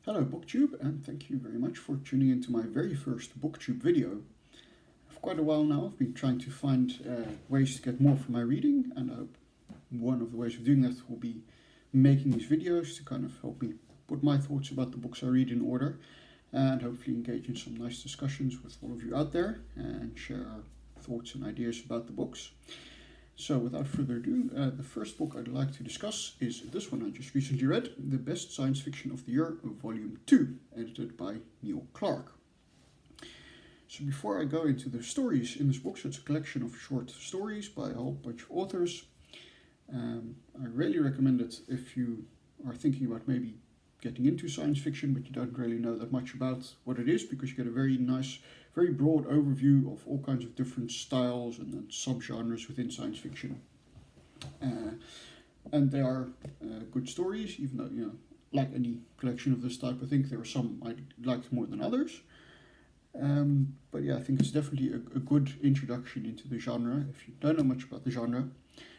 Hello BookTube, and thank you very much for tuning into my very first BookTube video. For quite a while now I've been trying to find ways to get more from my reading, and I hope one of the ways of doing that will be making these videos to kind of help me put my thoughts about the books I read in order, and hopefully engage in some nice discussions with all of you out there and share our thoughts and ideas about the books. So without further ado, the first book I'd like to discuss is this one I just recently read, The Best Science Fiction of the Year, Volume 2, edited by Clarke. So before I go into the stories in this book, so it's a collection of short stories by a whole bunch of authors. I really recommend it if you are thinking about maybe getting into science fiction, but you don't really know that much about what it is, because you get a very nice, very broad overview of all kinds of different styles and subgenres within science fiction. And they are good stories, even though, like any collection of this type, I think there are some I liked more than others. But yeah, I think it's definitely a good introduction into the genre if you don't know much about the genre.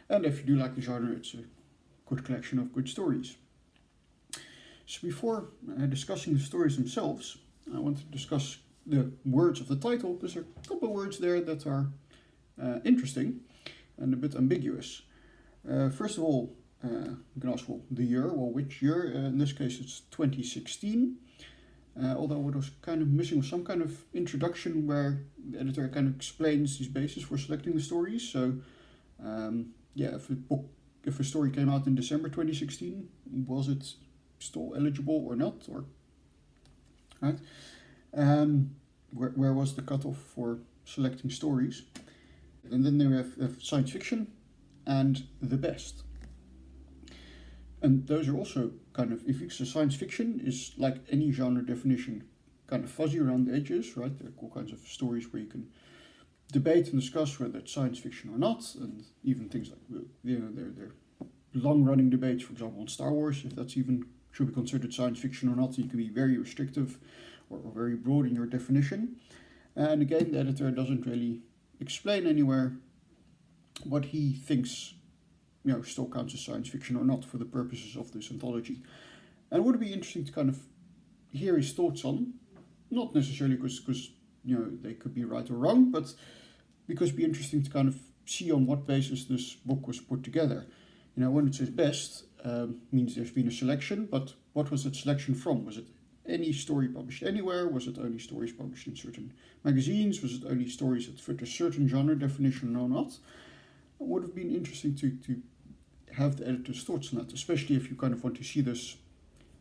And if you do like the genre, it's a good collection of good stories. So before discussing the stories themselves, I want to discuss the words of the title, because there are a couple of words there that are interesting and a bit ambiguous. First of all, you can ask, well, the year, well, which year? In this case, it's 2016. Although what was kind of missing was some kind of introduction where the editor kind of explains his basis for selecting the stories. So, yeah, if a story came out in December 2016, was it still eligible or not, or right? Where was the cutoff for selecting stories? And then there we have science fiction and the best. And those are also kind of, if it's a science fiction, is like any genre definition, kind of fuzzy around the edges, right? There are all kinds of stories where you can debate and discuss whether it's science fiction or not, and even things like, there are long-running debates, for example, on Star Wars, if that's even should be considered science fiction or not. You can be very restrictive or very broad in your definition. And again, the editor doesn't really explain anywhere what he thinks still counts as science fiction or not for the purposes of this anthology. And it would be interesting to kind of hear his thoughts on, not necessarily because they could be right or wrong, but because it'd be interesting to kind of see on what basis this book was put together. When it says best, means there's been a selection, but what was that selection from? Was it any story published anywhere? Was it only stories published in certain magazines? Was it only stories that fit a certain genre definition or not? It would have been interesting to have the editor's thoughts on that, especially if you kind of want to see this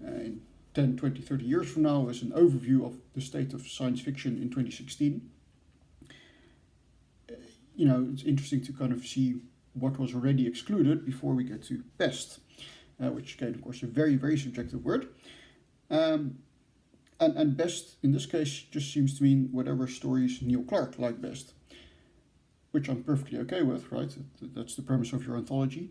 in 10, 20, 30 years from now as an overview of the state of science fiction in 2016. It's interesting to kind of see what was already excluded before we get to best, which again, of course, a very, very subjective word. And best, in this case, just seems to mean whatever stories Clarke liked best, which I'm perfectly okay with, right? That's the premise of your anthology.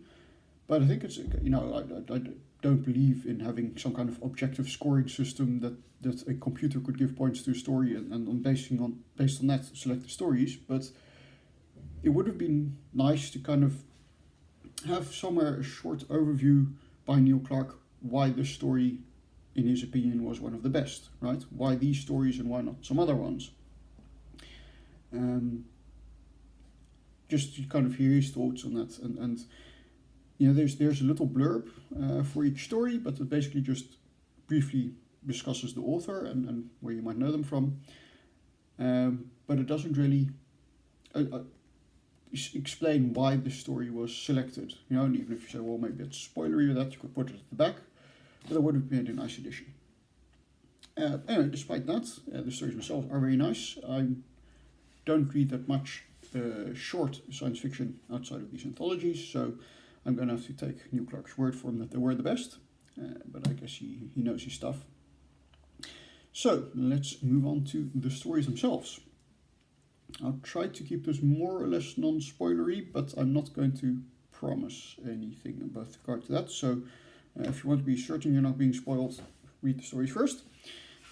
But I think it's, I don't believe in having some kind of objective scoring system that a computer could give points to a story and based on that select the stories. But it would have been nice to kind of have somewhere a short overview by Clarke why this story, in his opinion, was one of the best, right? Why these stories and why not some other ones? Just to kind of hear his thoughts on that. And there's a little blurb for each story, but it basically just briefly discusses the author and where you might know them from. But it doesn't really explain why the story was selected. And even if you say, well, maybe it's spoilery or that, you could put it at the back. But it would have made a nice addition. Anyway, despite that, the stories themselves are very nice. I don't read that much short science fiction outside of these anthologies, so I'm going to have to take Clarke's word for him that they were the best. But I guess he knows his stuff. So let's move on to the stories themselves. I'll try to keep this more or less non-spoilery, but I'm not going to promise anything about regard to that. So if you want to be certain you're not being spoiled, read the stories first.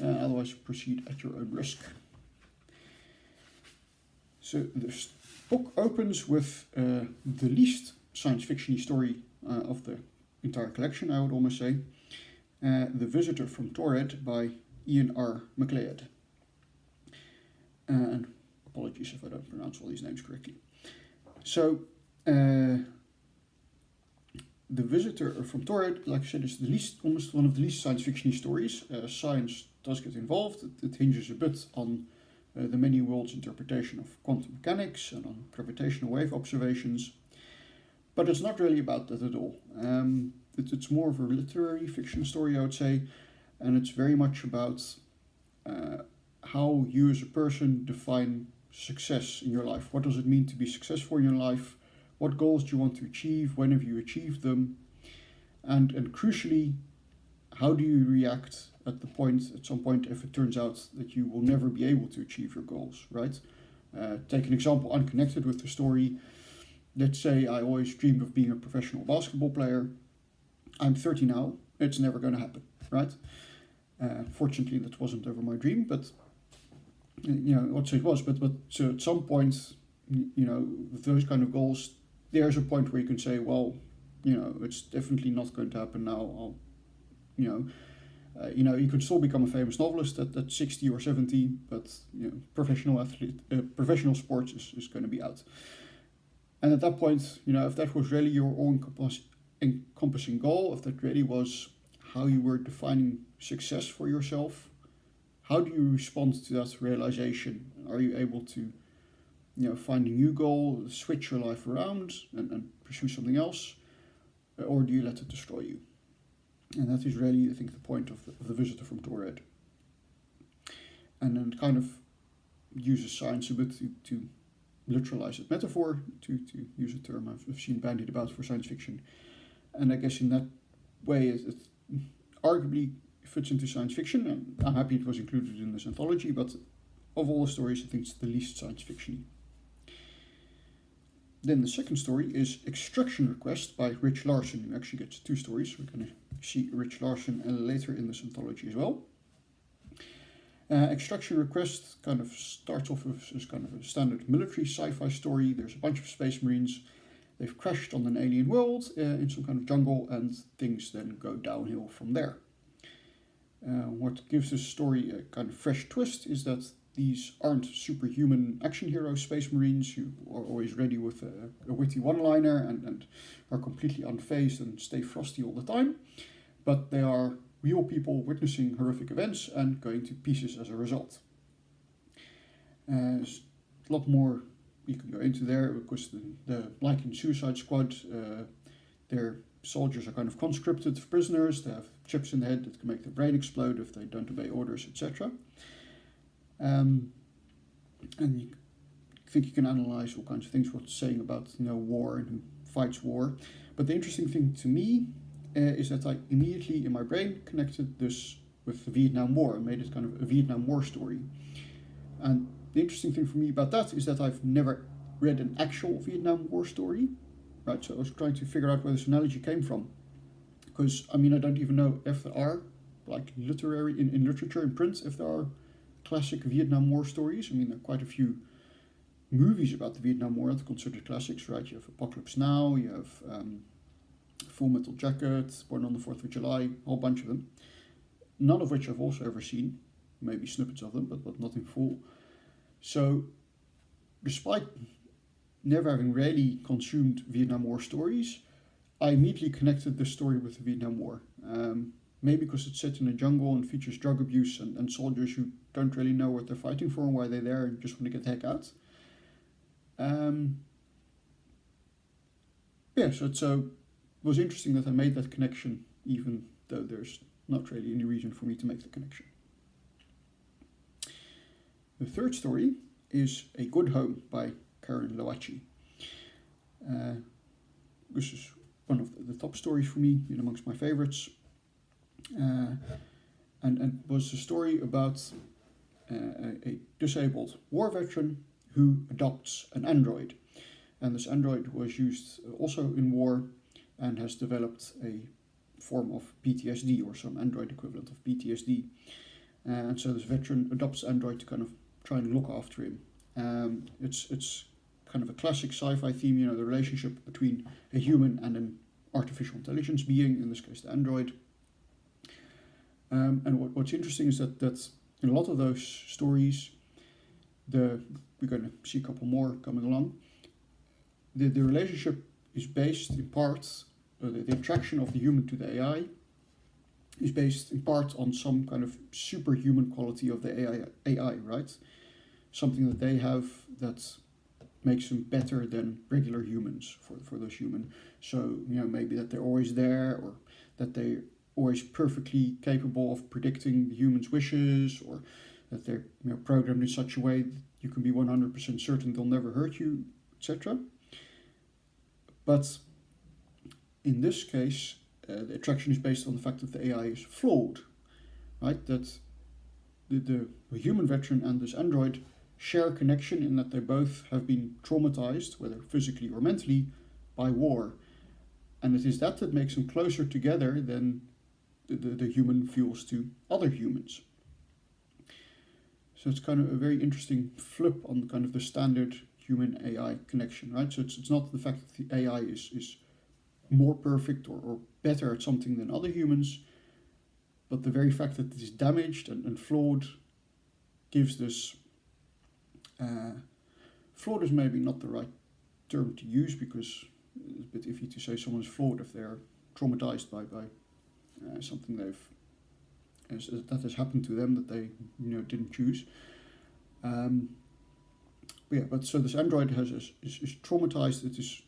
Otherwise, proceed at your own risk. So the book opens with the least science fiction-y story of the entire collection, I would almost say. The Visitor from Torred by Ian R. MacLeod. And apologies if I don't pronounce all these names correctly. So, The Visitor from Torred, like I said, is almost one of the least science fiction stories. Science does get involved. It hinges a bit on the many worlds interpretation of quantum mechanics and on gravitational wave observations. But it's not really about that at all. It's more of a literary fiction story, I would say, and it's very much about how you as a person define success in your life. What does it mean to be successful in your life? What goals do you want to achieve? When have you achieved them? And crucially, how do you react at some point if it turns out that you will never be able to achieve your goals, right? Take an example unconnected with the story. Let's say I always dreamed of being a professional basketball player. I'm 30 now. It's never going to happen, right? Fortunately, that wasn't ever my dream, but it was. But so at some point, with those kind of goals, there's a point where you can say, well, it's definitely not going to happen now. You can still become a famous novelist at 60 or 70, but professional sports is going to be out. And at that point, if that was really your all-encompassing goal, if that really was how you were defining success for yourself, how do you respond to that realization? Are you able to, find a new goal, switch your life around and pursue something else, or do you let it destroy you? And that is really, I think, the point of the Visitor from Torred. And then kind of uses science a bit to literalize that metaphor, to use a term I've seen bandied about for science fiction. And I guess in that way it arguably fits into science fiction, and I'm happy it was included in this anthology, but of all the stories I think it's the least science fiction-y. Then the second story is Extraction Request by Rich Larson, who actually gets two stories. We're going to see Rich Larson later in this anthology as well. Extraction Request kind of starts off as kind of a standard military sci-fi story. There's a bunch of space marines. They've crashed on an alien world in some kind of jungle, and things then go downhill from there. What gives this story a kind of fresh twist is that these aren't superhuman action hero space marines who are always ready with a witty one-liner and are completely unfazed and stay frosty all the time, but they are real people witnessing horrific events and going to pieces as a result. There's a lot more you can go into there, because like in Suicide Squad, their soldiers are kind of conscripted prisoners. They have chips in the head that can make their brain explode if they don't obey orders, etc. And you think you can analyze all kinds of things, what it's saying about war and who fights war. But the interesting thing to me is that I immediately in my brain connected this with the Vietnam War and made it kind of a Vietnam War story. And the interesting thing for me about that is that I've never read an actual Vietnam War story, right? So I was trying to figure out where this analogy came from. Because, I don't even know if there are, like literary, in literature, in print, if there are classic Vietnam War stories. There are quite a few movies about the Vietnam War that are considered classics, right? You have Apocalypse Now, you have Full Metal Jacket, Born on the 4th of July, a whole bunch of them. None of which I've also ever seen, maybe snippets of them, but nothing full. So, despite never having really consumed Vietnam War stories, I immediately connected this story with the Vietnam War. Maybe because it's set in a jungle and features drug abuse and soldiers who don't really know what they're fighting for and why they're there and just want to get the heck out. So it was interesting that I made that connection, even though there's not really any reason for me to make the connection. The third story is A Good Home by Karen Loachi. This is one of the top stories for me, amongst my favorites. And was a story about a disabled war veteran who adopts an android. And this android was used also in war and has developed a form of PTSD, or some android equivalent of PTSD. And so this veteran adopts android to kind of try and look after him. It's kind of a classic sci-fi theme, the relationship between a human and an artificial intelligence being, in this case the android. And what's interesting is that in a lot of those stories, we're going to see a couple more coming along, the relationship is based in part, the attraction of the human to the AI is based in part on some kind of superhuman quality of the AI, right? Something that they have that makes them better than regular humans for those human. So, maybe that they're always there, or that they're always perfectly capable of predicting the human's wishes, or that they're programmed in such a way that you can be 100% certain they'll never hurt you, etc. But in this case, the attraction is based on the fact that the AI is flawed, right? That the human veteran and this android share a connection in that they both have been traumatized, whether physically or mentally, by war. And it is that makes them closer together than the human feels to other humans. So it's kind of a very interesting flip on kind of the standard human AI connection, right? So it's not the fact that the AI is more perfect or better at something than other humans, but the very fact that it is damaged and flawed gives this flawed is maybe not the right term to use, because it's a bit iffy to say someone is flawed if they're traumatized by something that has happened to them that they didn't choose. But so this android is traumatized. It is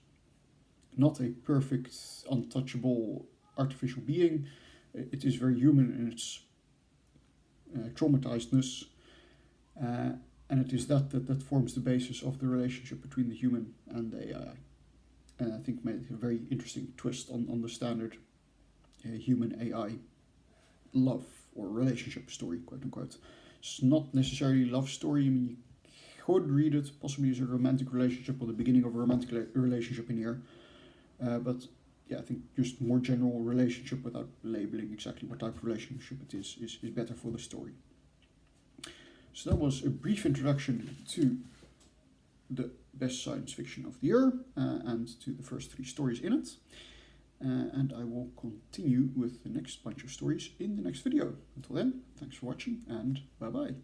not a perfect, untouchable artificial being. It is very human in its traumatizedness, and it is that forms the basis of the relationship between the human and the AI. And I think made a very interesting twist on the standard human AI love or relationship story, quote unquote. It's not necessarily a love story. I mean, you could read it possibly as a romantic relationship or the beginning of a romantic relationship in here. But I think just more general relationship without labeling exactly what type of relationship it is better for the story. So that was a brief introduction to the best science fiction of the year and to the first 3 stories in it. And I will continue with the next bunch of stories in the next video. Until then, thanks for watching and bye bye.